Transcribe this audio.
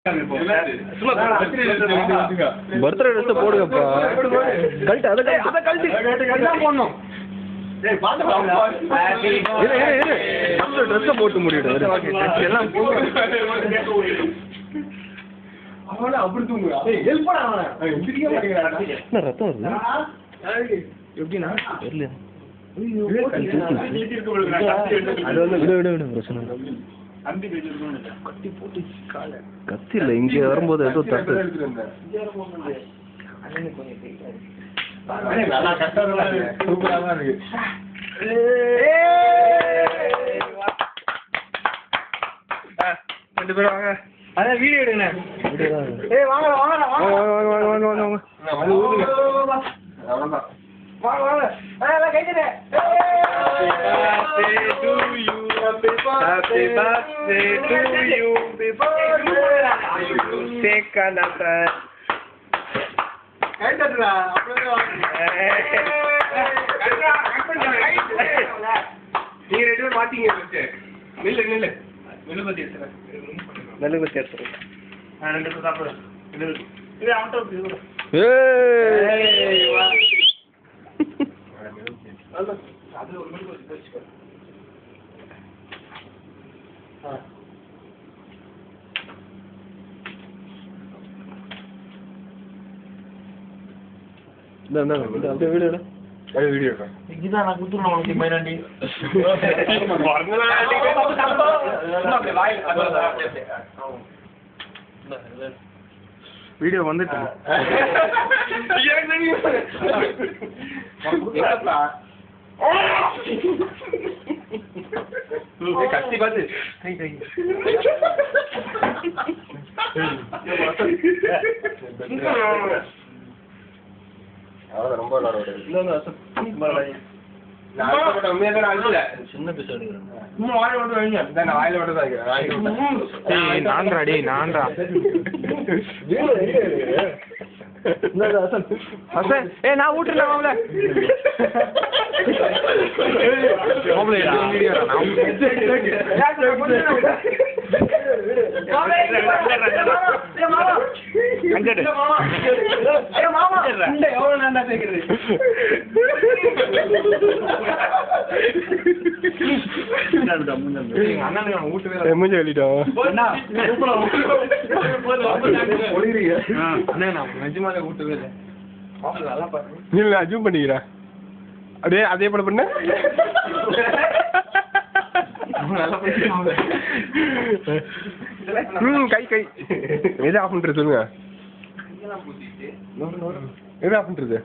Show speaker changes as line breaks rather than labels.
Birthday dress போடுங்கப்பா. கழட்டு அதை கழட்டு போடணும். ட்ரெஸ்ஸை போட்டு முடியும் எல்லாம் அப்படி தூங்குறா. ரத்தம் வருது எப்படின்னா தெரியல. கத்தி இல்ல இங்க வரும்போது ஏதோ தட்டு சூப்பரா இருக்கு. ரெண்டு பேரும் வாங்க. அதான் வீடியோ எடுங்க. வாங்க வாங்க வாங்க வாங்க வாங்க வாங்க வாங்க. அவ்வளவுதான். வாங்க வாங்க. எல்லாம் Quaide. Happy birthday to you. Happy birthday to you. Happy birthday to you. Take another. கைதடா. அப்படியே நீ ரெண்டு பேரும் மாட்டீங்க வச்சு. நில்லு நில்லு. மெழுகுபத்தி எடுத்துறேன். மெழுகுபத்தி எடுத்துறேன். நான் ரெண்டு பேரும் சாப்பிடுறேன். இது ஆட்டோ. ஏய் வா. அது ஒரு மெழுகுபத்தி வச்சுக்கோ. அப்படியே வீடியோ வீடியோ இதுதான் நான் குத்துறேன் உனக்கு மயிலாண்டி. வீடியோ வந்துட்டு கத்தி பார்த்து ரொம்ப சின்ன பீஸ் நான்றாடி நான்றா. நான் ஊட்டுறேன் மாப்பிள்ள. மூஞ்சி வெளியிட்டோம். நிஜமாலே ஊட்டவே இல்லை. அஜூம் பண்ணிக்கிறேன். அப்படியே அதே படம் பண்ண கை கை எது ஆஃப் பண்றது சொல்லுங்க. எது ஆஃப் பண்றது?